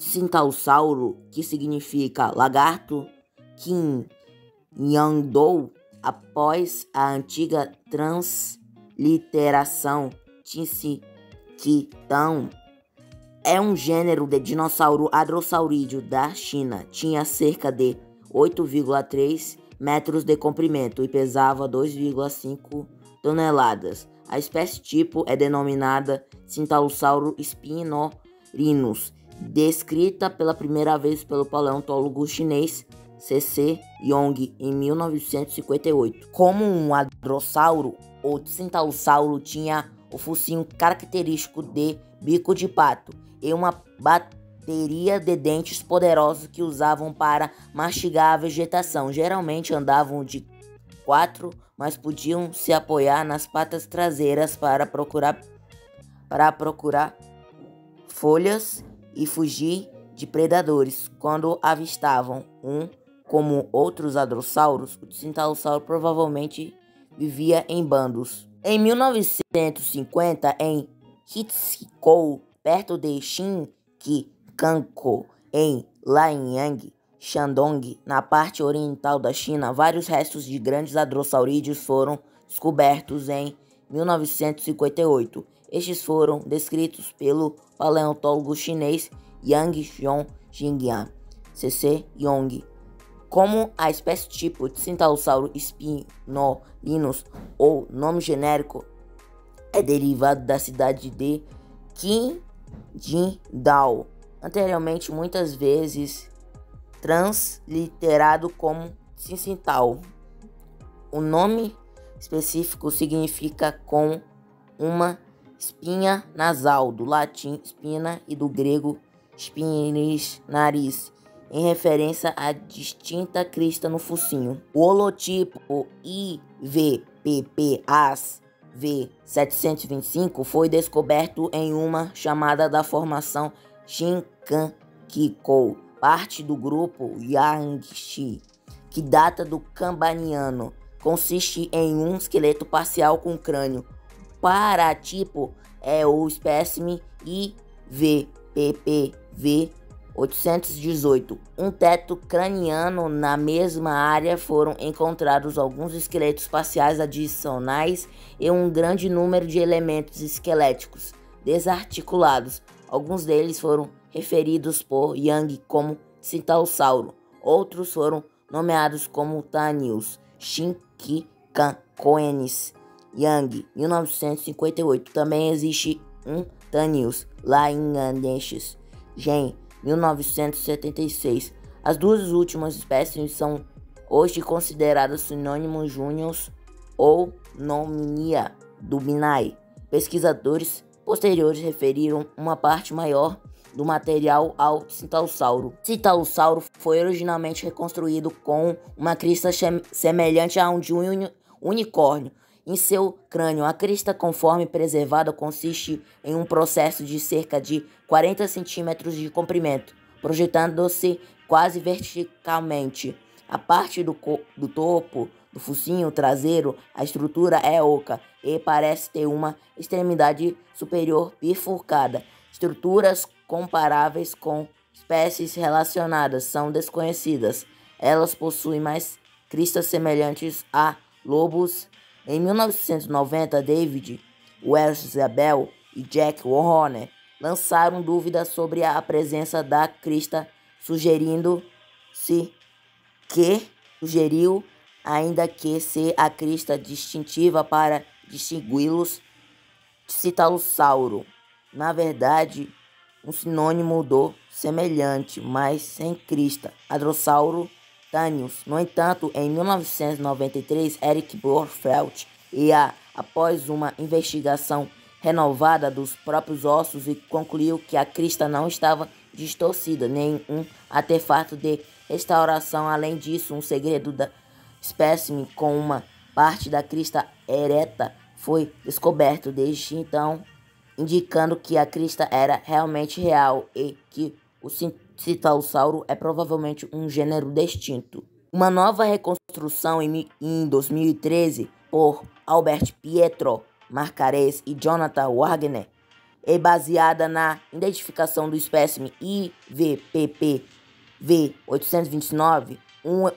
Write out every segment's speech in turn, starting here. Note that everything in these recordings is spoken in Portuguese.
Cintaussauro, que significa lagarto, Qin-Yangdou, após a antiga transliteração Tinsiquitão, é um gênero de dinossauro hadrossaurídeo da China. Tinha cerca de 8,3 metros de comprimento e pesava 2,5 toneladas. A espécie tipo é denominada Cintaussauro spinorinus, descrita pela primeira vez pelo paleontólogo chinês C.C. Yong em 1958. Como um hadrossauro, o Cintaussauro tinha o focinho característico de bico de pato e uma bateria de dentes poderosos que usavam para mastigar a vegetação. Geralmente andavam de 4, mas podiam se apoiar nas patas traseiras para procurar folhas e fugir de predadores. Quando avistavam como outros hadrossauros, o Cintaussauro provavelmente vivia em bandos. Em 1950, em Hsinkou, perto de Xinqiangkou, em Lanyang, Shandong, na parte oriental da China, vários restos de grandes hadrossaurídeos foram descobertos em 1958. Estes foram descritos pelo paleontólogo chinês Yang Xiong-Jingyang, C.C. Yong, como a espécie tipo de Cintaussauro spinorinus, ou nome genérico, é derivado da cidade de Qingdao, anteriormente muitas vezes transliterado como Cincintau. O nome específico significa com uma espinha nasal, do latim spina e do grego spinis, nariz, em referência à distinta crista no focinho. O holotipo IVPP-AS V725 foi descoberto em uma chamada da formação Xinqiangkou, parte do grupo Yangtze, que data do Cambaniano. Consiste em um esqueleto parcial com crânio. O paratipo é o espécime IVPPV 818. Um teto craniano. Na mesma área foram encontrados alguns esqueletos parciais adicionais e um grande número de elementos esqueléticos desarticulados. Alguns deles foram referidos por Yang como Cintaussauro. Outros foram nomeados como Tanius Xinqiangkouensis. Yang, 1958. Também existe um Tanius laianensis, Gen, 1976. As duas últimas espécies são hoje consideradas sinônimos júniors ou nominia dubinae. Pesquisadores posteriores referiram uma parte maior do material ao Cintaussauro. Cintaussauro foi originalmente reconstruído com uma crista semelhante a de um unicórnio em seu crânio. A crista, conforme preservada, consiste em um processo de cerca de 40 centímetros de comprimento, projetando-se quase verticalmente. A parte do topo do focinho traseiro, a estrutura é oca e parece ter uma extremidade superior bifurcada. Estruturas comparáveis com espécies relacionadas são desconhecidas. Elas possuem mais cristas semelhantes a lobos. Em 1990, David Weisbel e Jack Horner lançaram dúvidas sobre a presença da crista, sugeriu ainda que ser a crista distintiva para distingui-los de Cintaussauro. Na verdade, um sinônimo do semelhante, mas sem crista, Hadrossauro Tanius. No entanto, em 1993, Eric Borfeld após uma investigação renovada dos próprios ossos, e concluiu que a crista não estava distorcida, nem um artefato de restauração. Além disso, um segredo da espécime com uma parte da crista ereta foi descoberto desde então, indicando que a crista era realmente real e que o Cintaussauro é provavelmente um gênero distinto. Uma nova reconstrução em 2013 por Albert Pietro Marcares e Jonathan Wagner é baseada na identificação do espécime IVPP-V829, um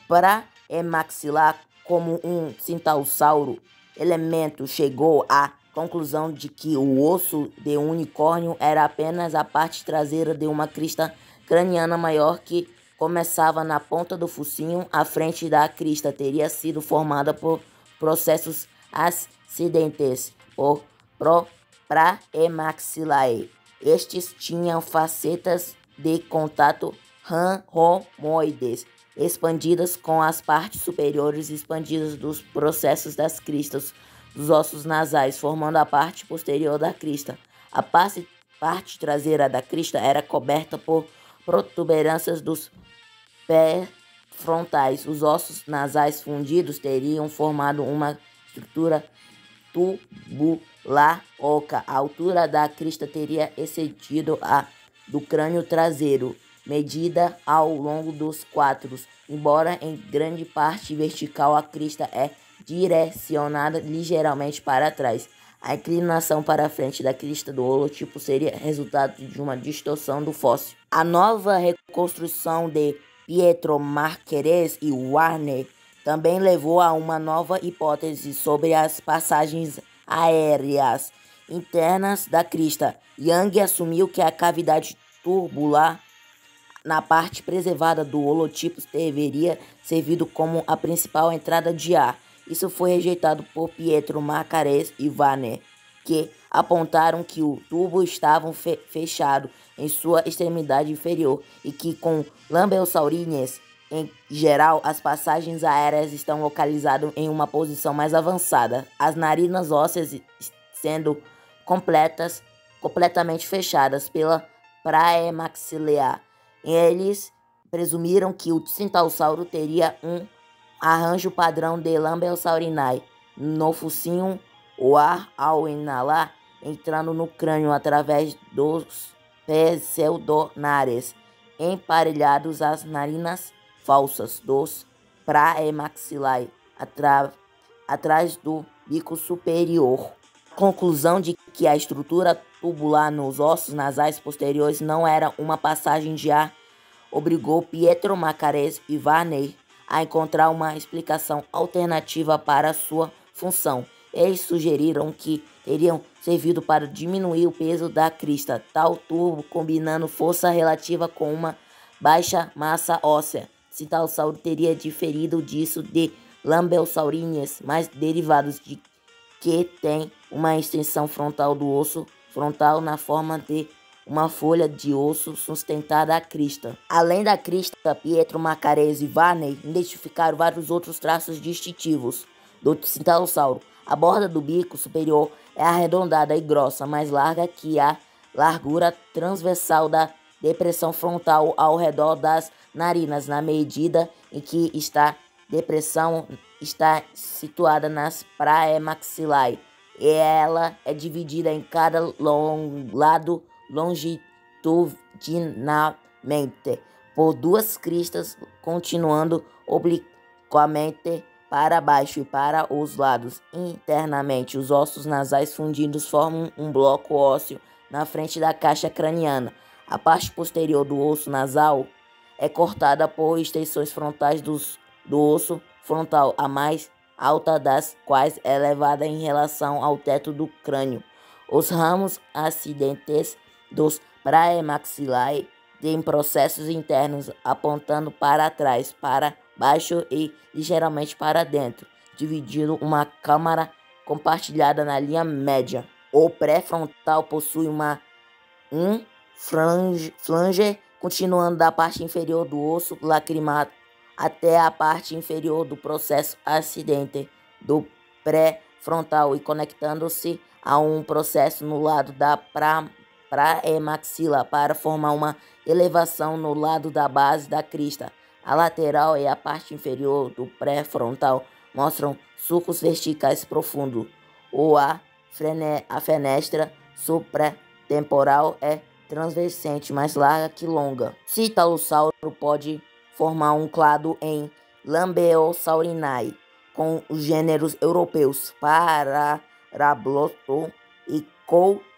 praemaxilar como um centaurossauro. Elemento chegou à conclusão de que o osso de unicórnio era apenas a parte traseira de uma crista craniana maior que começava na ponta do focinho. A frente da crista teria sido formada por processos acidentes por praemaxilae. Estes tinham facetas de contato rhomoides expandidas com as partes superiores expandidas dos processos das cristas dos ossos nasais, formando a parte posterior da crista. A parte traseira da crista era coberta por protuberâncias dos pés frontais. Os ossos nasais fundidos teriam formado uma estrutura tubular oca. A altura da crista teria excedido a do crânio traseiro, medida ao longo dos quadros. Embora em grande parte vertical, a crista é direcionada ligeiramente para trás. A inclinação para a frente da crista do holotipo seria resultado de uma distorção do fóssil. A nova reconstrução de Pietro Marquarese e Warner também levou a uma nova hipótese sobre as passagens aéreas internas da crista. Young assumiu que a cavidade tubular na parte preservada do holotipo deveria servido como a principal entrada de ar. Isso foi rejeitado por Pietro Marquarese e Warner, que apontaram que o tubo estava fechado em sua extremidade inferior e que com Lambelsaurines, em geral, as passagens aéreas estão localizadas em uma posição mais avançada, as narinas ósseas sendo completamente fechadas pela praemaxilar. Eles presumiram que o centaurossauro teria um arranjo padrão de Lambelsaurinae no focinho, o ar ao inalar entrando no crânio através dos pseudonares, emparelhados às narinas falsas dos praemaxilae atrás do bico superior. Conclusão de que a estrutura tubular nos ossos nasais posteriores não era uma passagem de ar obrigou Pietro Marquarese e Warner a encontrar uma explicação alternativa para sua função. Eles sugeriram que teriam servido para diminuir o peso da crista, tal tubo combinando força relativa com uma baixa massa óssea. Centaurossauro teria diferido disso de Lambelsaurines mais derivados de que tem uma extensão frontal do osso frontal na forma de uma folha de osso sustentada à crista. Além da crista, Pietro Marquarese e Warner identificaram vários outros traços distintivos do centaurossauro. A borda do bico superior é arredondada e grossa, mais larga que a largura transversal da depressão frontal ao redor das narinas, na medida em que esta depressão está situada nas praemaxilae, e ela é dividida em cada lado longitudinalmente por duas cristas, continuando obliquamente para baixo e para os lados. Internamente, os ossos nasais fundidos formam um bloco ósseo na frente da caixa craniana. A parte posterior do osso nasal é cortada por extensões frontais do osso frontal, a mais alta das quais é elevada em relação ao teto do crânio. Os ramos ascendentes dos praemaxilae têm processos internos apontando para trás, para baixo e ligeiramente para dentro, dividindo uma câmara compartilhada na linha média. O pré-frontal possui um flange continuando da parte inferior do osso lacrimal até a parte inferior do processo ascendente do pré-frontal e conectando-se a um processo no lado da praemaxila para formar uma elevação no lado da base da crista. A lateral e a parte inferior do pré-frontal mostram sulcos verticais profundos. A fenestra supratemporal é transversente, mais larga que longa. Centaurossauro pode formar um clado em Lambelsaurinae com os gêneros europeus Parabloto e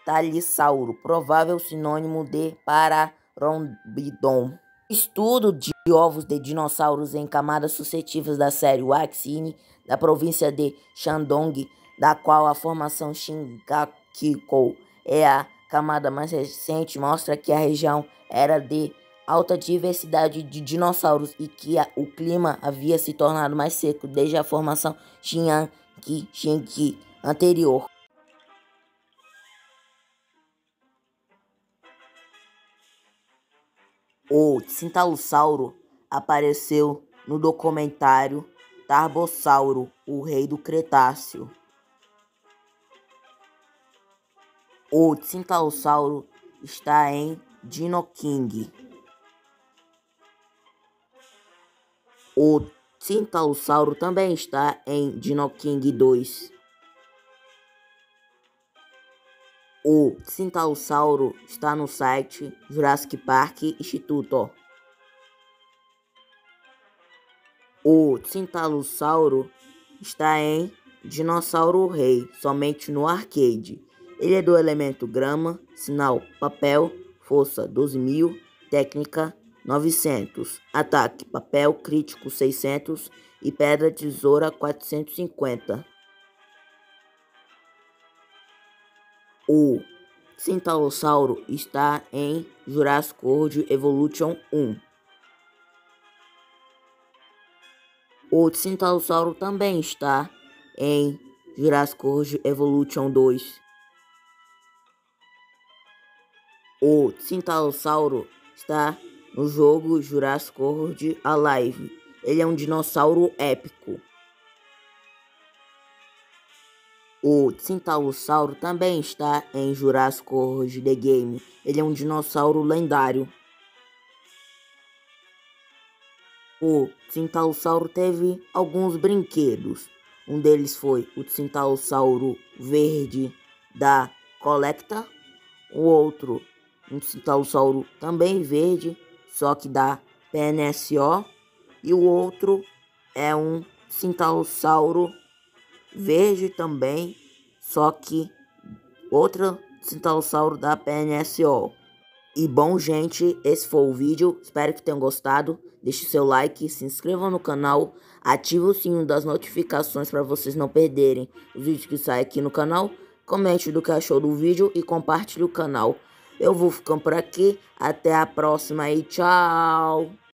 talissauro, provável sinônimo de Pararomidon. Estudo de ovos de dinossauros em camadas sucessivas da série Waxine, da província de Shandong, da qual a formação Shingakikou é a camada mais recente, mostra que a região era de alta diversidade de dinossauros e que o clima havia se tornado mais seco desde a formação Shinganki anterior. O Cintalossauro apareceu no documentário Tarbossauro, o Rei do Cretáceo. O Cintalossauro está em Dino King. O Cintalossauro também está em Dino King 2. O Cintalossauro está no site Jurassic Park Instituto. O Cintalossauro está em Dinossauro Rei, somente no arcade. Ele é do elemento grama, sinal papel, força 12.000, técnica 900, ataque papel crítico 600 e pedra tesoura 450. O Cintalossauro está em Jurassic World Evolution 1. O Cintalossauro também está em Jurassic World Evolution 2. O Cintalossauro está no jogo Jurassic World Alive. Ele é um dinossauro épico. O Cintalossauro também está em Jurassic World The Game. Ele é um dinossauro lendário. O Cintalossauro teve alguns brinquedos. Um deles foi o Cintalossauro verde da Collecta. O outro, um Cintalossauro também verde, só que da PNSO. E o outro é um Cintalossauro verde também, só que outro Cintalossauro da PNSO. E bom, gente, esse foi o vídeo, espero que tenham gostado. Deixe seu like, se inscrevam no canal, ative o sininho das notificações para vocês não perderem os vídeos que saem aqui no canal. Comente do que achou do vídeo e compartilhe o canal. Eu vou ficando por aqui, até a próxima e tchau!